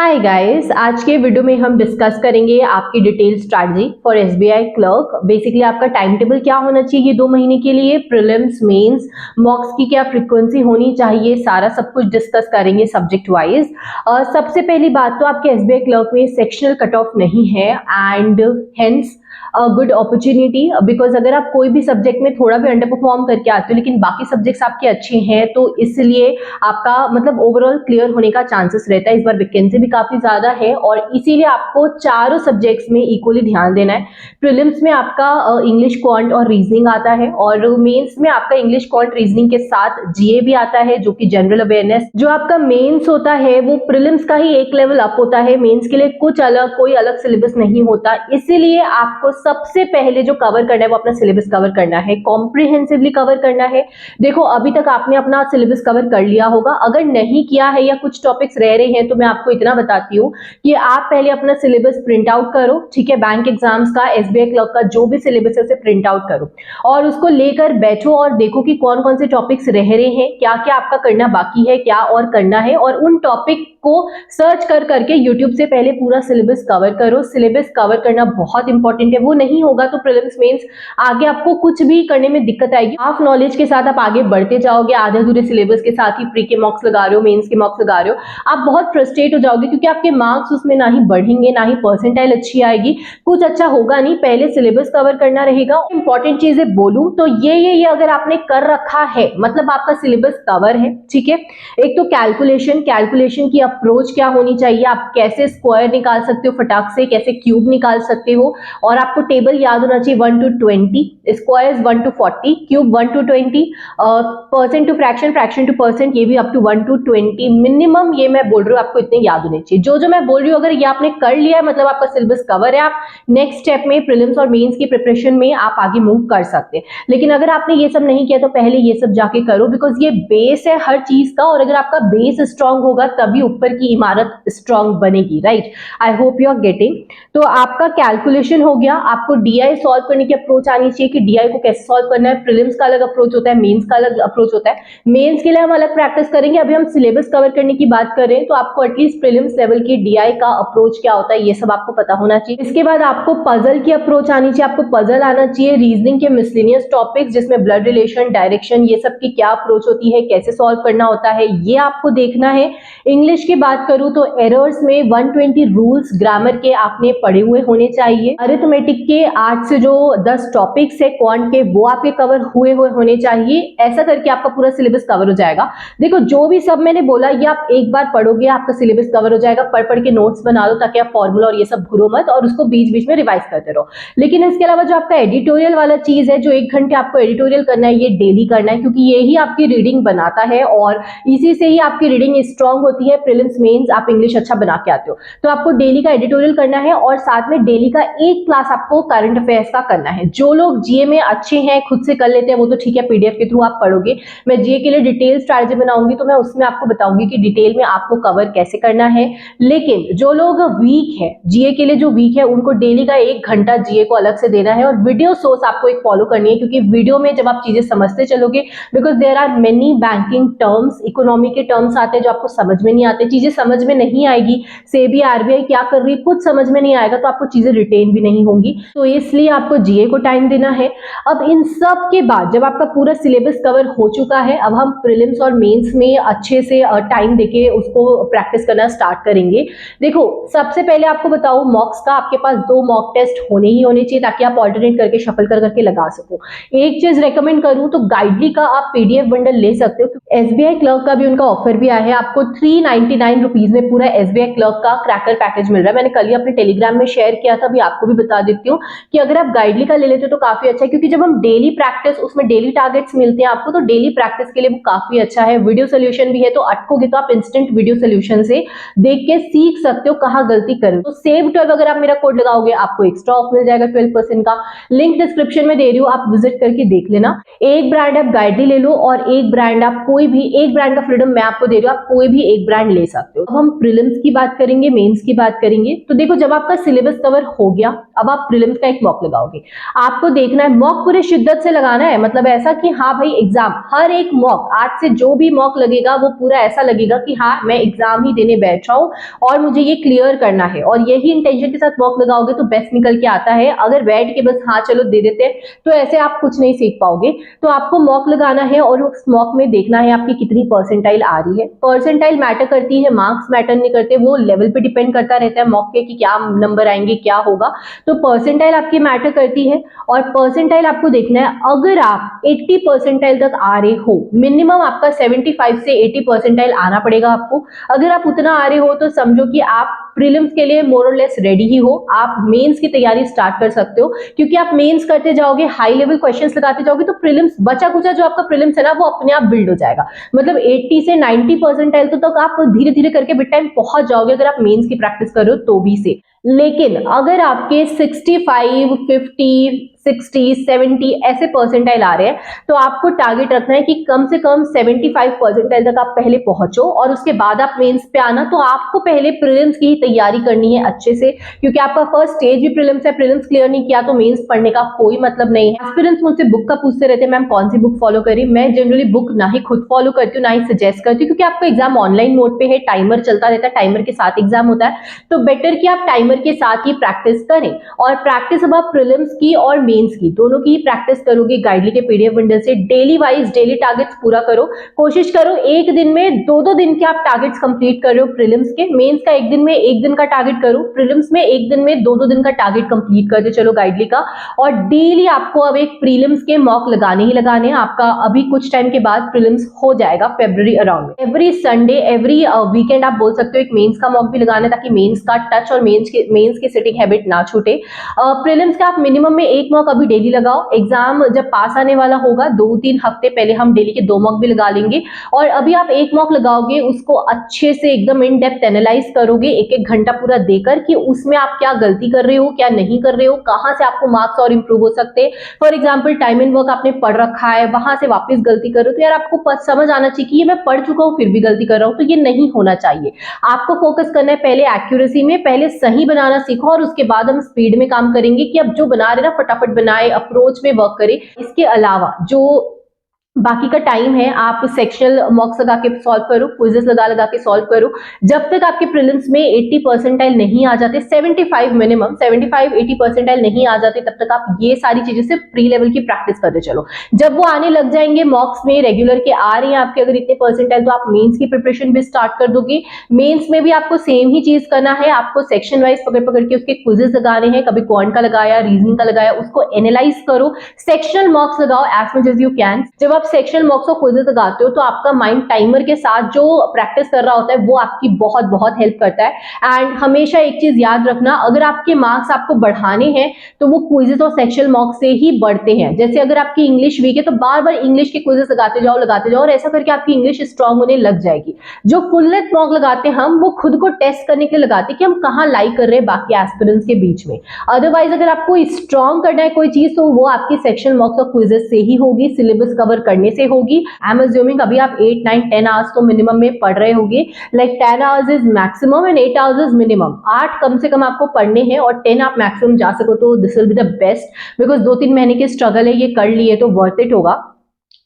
Hi guys, आज के video में हम डिस्कस करेंगे आपकी detail strategy for SBI clerk. Basically आपका टाइम टेबल क्या होना चाहिए 2 महीने के लिए, प्रीलिम्स मेंस मॉक्स की क्या फ्रीक्वेंसी होनी चाहिए, सारा सब कुछ डिस्कस करेंगे सब्जेक्ट वाइज। सबसे पहली बात तो आपके एसबीआई क्लर्क में सेक्शनल कट ऑफ नहीं है and hence good opportunity, because अगर आप कोई भी सब्जेक्ट में थोड़ा भी अंडर परफॉर्म करके आते हो लेकिन बाकी सब्जेक्ट्स आपके अच्छे हैं तो इसलिए आपका मतलब ओवरऑल क्लियर होने का चांसेस रहता है। इस बार वैकेंसी भी काफी ज्यादा है और इसीलिए आपको चारों सब्जेक्ट्स में इक्वली ध्यान देना है। प्रीलिम्स में आपका इंग्लिश, क्वांट और रीजनिंग आता है और मेंस में आपका इंग्लिश, क्वांट, रीजनिंग के साथ जीए भी आता है जो कि जनरल अवेयरनेस। जो आपका मेंस होता है वो प्रीलिम्स का ही एक लेवल अप होता है, मेंस के लिए कुछ अलग कोई अलग सिलेबस नहीं होता। इसीलिए आपको सबसे पहले जो कवर करना है वो अपना सिलेबस कवर करना है, कॉम्प्रिहेंसिवली कवर करना है। देखो अभी तक आपने अपना सिलेबस कवर कर लिया होगा, अगर नहीं किया है या कुछ टॉपिक्स रह रहे हैं तो मैं आपको इतना बताती हूँ कि आप पहले अपना सिलेबस प्रिंट आउट करो, ठीक है। बैंक एग्जाम्स का, एसबीआई क्लर्क का जो भी सिलेबस है उसे प्रिंट आउट करो और उसको लेकर बैठो और देखो कि कौन कौन से टॉपिक्स रह रहे हैं, क्या क्या आपका करना बाकी है, क्या और करना है, और उन टॉपिक को सर्च कर करके यूट्यूब से पहले पूरा सिलेबस कवर करो। सिलेबस कवर करना बहुत इंपॉर्टेंट है, वो नहीं होगा तो प्रीलिम्स मेंस आगे आपको कुछ भी करने में दिक्कत आएगी। हाफ नॉलेज के साथ आप आगे बढ़ते जाओगे, आधे अधूरे सिलेबस के साथ ही प्री के मॉक्स लगा रहे हो, मेंस के मॉक्स लगा रहे हो, आप बहुत फ्रस्ट्रेट हो जाओगे क्योंकि आपके मार्क्स उसमें ना ही बढ़ेंगे ना ही परसेंटाइल अच्छी आएगी, कुछ अच्छा होगा नहीं। पहले सिलेबस कवर करना रहेगा। इंपॉर्टेंट चीजें बोलूं तो ये अगर आपने कर रखा है मतलब आपका सिलेबस कवर है, ठीक है। एक तो कैलकुलेशन की अप्रोच क्या होनी चाहिए, आप कैसे स्क्वायर निकाल सकते हो फटाक से, कैसे क्यूब निकाल सकते हो, और आपको टेबल याद होना चाहिए 1 to 20, squares 1 to 40, cube 1 to 20, percent to fraction, fraction to percent, ये भी अप टू 1 to 20 मिनिमम। ये मैं बोल रही हूँ आपको इतने याद होने चाहिए। जो मैं बोल रही हूँ अगर ये आपने कर लिया है मतलब आपका सिलेबस कवर है, आप नेक्स्ट स्टेप में प्रीलिम्स और मेंस की प्रिपरेशन में आप आगे मूव कर सकते हैं। लेकिन अगर आपने ये सब नहीं किया तो पहले ये सब जाके करो, बिकॉज ये बेस है हर चीज का, और अगर आपका बेस स्ट्रांग होगा तभी ऊपर की इमारत स्ट्रांग बनेगी, right. I hope you are getting. तो आपका कैलकुलेशन हो गया, आपको डीआई सॉल्व करने की अप्रोच आनी चाहिए कि डीआई को कैसे सॉल्व करना है। प्रीलिम्स का अलग अप्रोच होता है, मेंस का अलग अप्रोच होता है। मेंस के लिए हम अलग प्रैक्टिस करेंगे, अभी हम सिलेबस कवर करने की बात कर रहे हैं तो आपको एटलीस्ट प्रीलिम्स लेवल की डीआई का अप्रोच क्या होता है ये सब आपको पता होना चाहिए। इसके बाद आपको पजल की अप्रोच आनी चाहिए, आपको पजल आना चाहिए, रीजनिंग के मिसलेनियस टॉपिक्स जिसमें ब्लड रिलेशन, डायरेक्शन, ये सब की क्या अप्रोच होती है, कैसे सॉल्व करना होता है, ये आपको देखना है। इंग्लिश की बात करूं तो एरर्स में 120 रूल्स ग्रामर के आपने पढ़े हुए होने चाहिए। अरिथमेटिक के 8 से जो 10 टॉपिक्स है क्वांट के वो आपके कवर हुए होने चाहिए। ऐसा करके आपका पूरा सिलेबस कवर हो जाएगा। देखो जो भी सब मैंने बोला ये आप एक बार पढ़ोगे आपका सिलेबस कवर हो जाएगा। पढ़ के नोट्स बना लो ताकि आप फॉर्मूला और ये सब भूलो मत, और उसको बीच बीच में रिवाइज करते रहो। लेकिन इसके अलावा जो आपका एडिटोरियल वाला चीज है, जो 1 घंटे आपको एडिटोरियल करना है, ये डेली करना है क्योंकि ये ही आपकी रीडिंग बनाता है और इसी से ही आपकी रीडिंग स्ट्रांग होती है। प्रीलिम्स मेंस आप इंग्लिश अच्छा बना के आते हो तो आपको डेली का एडिटोरियल करना है और साथ में डेली का एक क्लास आपको करंट अफेयर्स का करना है। जो लोग जीए में अच्छे हैं खुद से कर लेते हैं वो तो ठीक है, पीडीएफ के थ्रू आप पढ़ोगे। मैं जीए के लिए डिटेल स्ट्रैटेजी बनाऊंगी तो मैं उसमें आपको बताऊंगी कि डिटेल में आपको कवर कैसे करना है। लेकिन जो लोग वीक है जीए के लिए, जो वीक है उनको डेली का 1 घंटा जीए को अलग से देना है और वीडियो सोर्स आपको एक फॉलो करनी है क्योंकि वीडियो में जब आप चीजें समझते चलोगे, because there are many banking terms, economy के टर्म्स आते हैं जो आपको समझ में नहीं आते, चीजें समझ में नहीं आएगी, सेबी आरबीआई क्या कर रही है कुछ समझ में नहीं आएगा तो आपको चीजें रिटेन भी नहीं होंगी। तो इसलिए आपको जीए को टाइम देना है। अब इन सब के बाद जब आपका पूरा सिलेबस कवर हो चुका है, अब हम प्रीलिम्स और मेंस में अच्छे से टाइम देके उसको प्रैक्टिस करना स्टार्ट करेंगे। देखो सबसे पहले आपको बताओ मॉक्स का आपके पास 2 मॉक टेस्ट होने ही होने चाहिए ताकि आप ऑल्टरनेट करके शफल कर करके लगा सको। एक चीज रेकमेंड करूं तो गाइडली का आप पीडीएफ बंडल ले सकते हो। एसबीआई क्लर्क का भी उनका ऑफर भी आया है, आपको 399 रुपीज में पूरा एसबीआई क्लर्क का क्रैकर पैकेज मिल रहा है। मैंने कल ही अपने टेलीग्राम में शेयर किया था, अभी आपको भी बता देती हूँ कि अगर आप गाइडली का ले लेते हो तो काफी अच्छा है क्योंकि जब हम डेली प्रैक्टिस उसमें डेली टारगेट्स मिलते हैं आपको, तो डेली प्रैक्टिस के लिए वो काफी अच्छा है। वीडियो सोल्यूशन भी है तो अटकोगे तो आप इंस्टेंट वीडियो सोल्यूशन से देख के सीख सकते हो कहाँ गलती करें। तो सेव 12 अगर आप मेरा कोड लगाओगे आपको एक्स्ट्रा ऑफ मिल जाएगा 12% का। लिंक डिस्क्रिप्शन में दे रही हूँ, आप विजिट करके देख लेना। एक ब्रांड आप गाइडली ले लो और एक ब्रांड आप कोई भी, एक ब्रांड का फ्रीडम मैं आपको दे रही हूँ, आप कोई भी एक ब्रांड ले सकते हो। अब हम प्रीलिम्स की बात करेंगे, मेंस की बात करेंगे। तो देखो, जब आपका सिलेबस कवर हो गया, अब आप प्रीलिम्स का एक मॉक लगाओगे। आपको देखना है, मॉक पूरे शिद्दत से लगाना है, मतलब ऐसा कि हाँ भाई एग्जाम, हर एक मॉक, आज से जो भी मॉक लगेगा वो पूरा ऐसा लगेगा कि हाँ मैं एग्जाम ही देने बैठ रहा हूँ और मुझे ये क्लियर करना है, और यही इंटेंशन के साथ मॉक लगाओगे तो बेस्ट निकल के आता है। अगर बैठ के बस हाँ चलो दे देते तो ऐसे आप कुछ नहीं सीख पाओगे। तो आपको मॉक लगाना है और उस मॉक में देखना है आपकी कितनी परसेंटाइल आ रही है। परसेंटाइल मैटर करती है, मार्क्स मैटर नहीं करते, वो लेवल पे डिपेंड करता रहता है मॉक के कि क्या नंबर आएंगे, क्या होगा। तो परसेंटाइल आपकी मैटर करती है, और परसेंटाइल आपको देखना है। अगर आप 80 परसेंटाइल तक आ रहे हो, मिनिमम आपका 75 से 80 परसेंटाइल आना पड़ेगा आपको। अगर आप उतना आ रहे हो तो समझो कि आप प्रीलिम्स के लिए मोर और लेस रेडी ही हो। आप मेंस की तैयारी स्टार्ट कर सकते हो, क्योंकि आप मेंस करते जाओगे, हाई लेवल क्वेश्चंस लगाते जाओगे, तो प्रीलिम्स बचा कुचा जो आपका प्रीलिम्स है ना, वो अपने आप बिल्ड हो जाएगा। मतलब 80 से 90 परसेंटाइल तो तक आप धीरे धीरे करके बिट टाइम पहुंच जाओगे, अगर आप मेंस की प्रैक्टिस कर रहे हो तो भी से। लेकिन अगर आपके 65, 50, 60, 70 ऐसे परसेंटाइल आ रहे हैं, तो आपको टारगेट रखना है कि कम से कम 75 परसेंटाइल तक आप पहले पहुंचो, और उसके बाद आप मेंस पे आना। तो आपको पहले प्रीलिम्स की तैयारी करनी है अच्छे से, क्योंकि आपका फर्स्ट स्टेज भी प्रीलिम्स है। प्रीलिम्स क्लियर नहीं किया तो मेंस पढ़ने का कोई मतलब नहीं है। एस्पिरेंट्स मुझसे बुक का पूछते रहते हैं, मैम कौन सी बुक फॉलो करें। मैं जनरली बुक ना ही खुद फॉलो करती हूँ, ना ही सजेस्ट करती हूँ, क्योंकि आपका एग्जाम ऑनलाइन मोड पे है, टाइमर चलता रहता है, टाइमर के साथ एग्जाम होता है, तो बेटर कि आप टाइमर के साथ ही प्रैक्टिस करें। और प्रैक्टिस अब आप प्रीलिम्स की और मेंस की दोनों की प्रैक्टिस करोगे गाइडली के पीडीएफ बंडल से। डेली वाइज डेली टारगेट्स पूरा करो, कोशिश करो एक दिन में 2-2 दिन के आप टारगेट्स कंप्लीट कर रहे हो प्रीलिम्स के। मेंस का एक दिन में 1 दिन का टारगेट करो, प्रीलिम्स में एक दिन में 2-2 दिन का टारगेट कंप्लीट करते चलो गाइडली का। और डेली आपको अब एक प्रीलिम्स के मॉक लगाने ही लगाने हैं। आपका अभी कुछ टाइम के बाद प्रीलिम्स हो जाएगा फरवरी अराउंड में। एवरी संडे, एवरी वीकेंड आप बोल सकते हो एक मेंस का मॉक भी लगाना है, ताकि मेंस का टच और मेंस की सिटिंग हैबिट ना छूटे। प्रीलिम्स का आप मिनिमम में 1 मॉक अभी डेली लगाओ। एग्जाम जब पास आने वाला होगा 2-3 हफ्ते पहले हम डेली के 2 मॉक भी लगा लेंगे। और अभी आप 1 मॉक लगाओगे, उसको अच्छे से एकदम इन डेप्थ एनालाइज करोगे 1-1 घंटा पूरा देकर, कि उसमें आप क्या गलती कर रहे हो, क्या नहीं कर रहे हो, कहां से आपको मार्क्स और इंप्रूव हो सकते हैं। For example time and work आपने पढ़ रखा है, वहां से वापस गलती कर रहे हो, तो यार आपको समझ आना चाहिए कि ये मैं पढ़ चुका हूं फिर भी गलती कर रहा हूं, तो ये नहीं होना चाहिए। आपको फोकस करना है पहले एक्यूरेसी में, पहले सही बनाना सीखो, और उसके बाद हम स्पीड में काम करेंगे कि अब जो बना रहे ना फटाफट बनाए, अप्रोच में वर्क करें। इसके अलावा जो बाकी का टाइम है, आप सेक्शनल मॉक्स लगा के सॉल्व करो, क्विजेस लगा लगा के सॉल्व करो। जब तक आपके प्रीलिम्स में 80 परसेंटाइल नहीं आ जाते, 75 मिनिमम, 75-80 परसेंटाइल नहीं आ जाते, तब तक आप ये सारी चीजें सिर्फ प्री लेवल की प्रैक्टिस करते चलो। जब वो आने लग जाएंगे, मॉक्स में रेगुलर के आ रहे हैं आपके अगर इतने परसेंटाइल, तो आप मेंस की प्रिपरेशन भी स्टार्ट कर दोगे। मेंस में भी आपको सेम ही चीज करना है, आपको सेक्शन वाइज पकड़ पकड़ के उसके क्विजेस लगाने हैं। कभी क्वांट का लगाया, रीजनिंग का लगाया, उसको एनालाइज करो। सेक्शनल मॉक्स लगाओ as much as you can. जब आप सेक्शनल मॉक्स और क्विजेस लगाते हो तो आपका माइंड टाइमर के साथ जो प्रैक्टिस कर रहा होता है वो आपकी बहुत बहुत हेल्प करता है। एंड हमेशा एक चीज याद रखना, अगर आपके मार्क्स आपको बढ़ाने हैं तो वो क्विजेस और सेक्शनल मॉक्स से ही बढ़ते हैं। जैसे अगर आपकी इंग्लिश वीक है तो बार बार इंग्लिश के क्विजेस लगाते जाओ, और ऐसा करके आपकी इंग्लिश स्ट्रांग होने लग जाएगी। जो फुल लेंथ मॉक लगाते हैं हम, वो खुद को टेस्ट करने के लिए लगाते हैं कि हम कहाँ लाइक कर रहे हैं बाकी एस्पिरेंट्स के बीच में। अदरवाइज अगर आपको स्ट्रांग करना है कोई चीज, तो वो आपकी सेक्शनल मॉक्स और क्विजेस से ही होगी, सिलेबस कवर करने से होगी। आई एम अज्यूमिंग अभी आप 8, 9, 10 आवर्स तो मिनिमम में पढ़ रहे होंगे। Like 10 hours is maximum and 8 hours is minimum. 8 कम से कम आपको पढ़ने हैं और 10 आप मैक्सिमम जा सको तो this will be the best, because 2-3 महीने की स्ट्रगल है, ये कर लिए तो वर्थ इट होगा।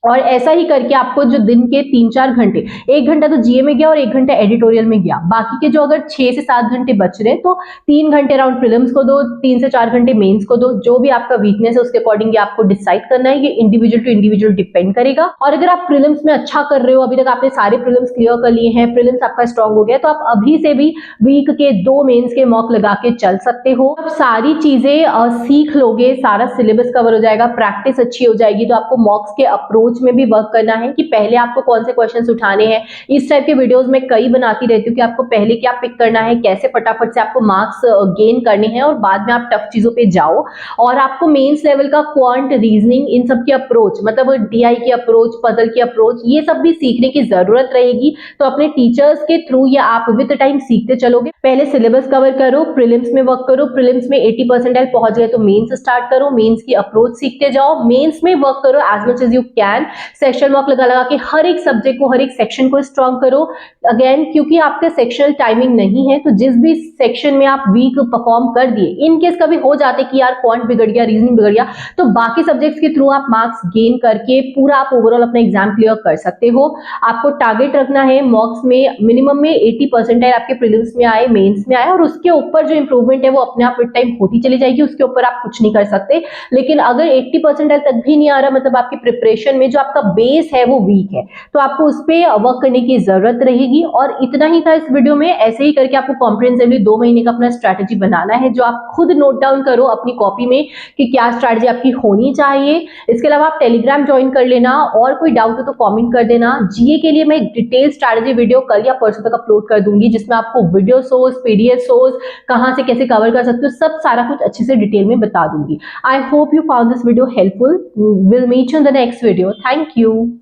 और ऐसा ही करके आपको जो दिन के 3-4 घंटे, 1 घंटा तो जीए में गया और 1 घंटा एडिटोरियल में गया, बाकी के जो अगर 6 से 7 घंटे बच रहे तो 3 घंटे अराउंड प्रीलिम्स को दो, 3 से 4 घंटे मेंस को दो। जो भी आपका वीकनेस है उसके अकॉर्डिंग आपको डिसाइड करना है, ये इंडिविजुअल टू इंडिविजुअल डिपेंड करेगा। और अगर आप प्रीलिम्स में अच्छा कर रहे हो, अभी तक आपने सारे प्रीलिम्स क्लियर कर लिए हैं, प्रीलिम्स आपका स्ट्रॉन्ग हो गया, तो आप अभी से भी वीक के 2 मेंस के मॉक लगा के चल सकते हो। अब सारी चीजें सीख लोगे, सारा सिलेबस कवर हो जाएगा, प्रैक्टिस अच्छी हो जाएगी, तो आपको मॉक्स के अप्रोच में भी वर्क करना है कि पहले आपको कौन से क्वेश्चंस उठाने हैं। इस टाइप के वीडियोस में कई बनाती रहती हूँ कि आपको पहले क्या पिक करना है, कैसे फटाफट से आपको मार्क्स गेन करने हैं, और बाद में आप टफ चीजों पे जाओ। और आपको मेंस लेवल का क्वांट, रीजनिंग, इन सब की अप्रोच, मतलब डीआई की अप्रोच, पजल की अप्रोच, ये सब भी सीखने की जरूरत रहेगी। तो अपने टीचर्स के थ्रू या आप विद टाइम सीखते चलोगे। पहले सिलेबस कवर करो, प्रीलिम्स में वर्क करो, प्रीलिम्स में 80 परसेंटाइल पहुंच गए तो मेंस स्टार्ट करो, मेंस की अप्रोच सीखते जाओ, मेंस में वर्क करो as much as you can. Time section mock लगा लगा के हर एक सब्जेक्ट को, हर एक सेक्शन को स्ट्रॉन्ग करो। अगेन क्योंकि आपका सेक्शनल टाइमिंग नहीं है, तो जिस भी सेक्शन में आप वीक परफॉर्म कर दिए, इन केस कभी हो जाते कि यार क्वांट बिगड़ गया, रीजनिंग बिगड़ गया, तो बाकी सब्जेक्ट्स के थ्रू आप मार्क्स गेन करके पूरा आप ओवरऑल अपना एग्जाम क्लियर कर सकते हो। आपको टारगेट रखना है मॉक्स में मिनिमम में 80 परसेंटाइल आपके प्रीलिम्स में आए, मेंस में आए, और उसके ऊपर जो इंप्रूवमेंट है वो अपने आप विद टाइम होती चली जाएगी, उसके ऊपर आप कुछ नहीं कर सकते। लेकिन अगर 80 परसेंटाइल तक भी नहीं आ रहा, मतलब आपकी प्रिपरेशन में जो आपका बेस है वो वीक है, तो आपको उस पर वर्क करने की जरूरत रहेगी। और इतना ही था इस वीडियो में। ऐसे ही करके आपको कॉम्प्रिहेंसिवली 2 महीने का अपना स्ट्रैटेजी बनाना है, जो आप खुद नोट डाउन करो अपनी कॉपी में कि क्या स्ट्रैटेजी आपकी होनी चाहिए। इसके अलावा आप टेलीग्राम ज्वाइन कर लेना, और कोई डाउट हो तो कमेंट कर देना। जीए के लिए मैं एक डिटेल स्ट्रैटेजी वीडियो कल या परसों तक अपलोड कर दूंगी, जिसमें आपको वीडियो सोर्स, पीडीएफ सोर्स, कहां से कैसे कवर कर सकते हो, सब सारा कुछ अच्छे से डिटेल में बता दूंगी। I hope you found this video helpful. Will meet you in the next video. Thank you.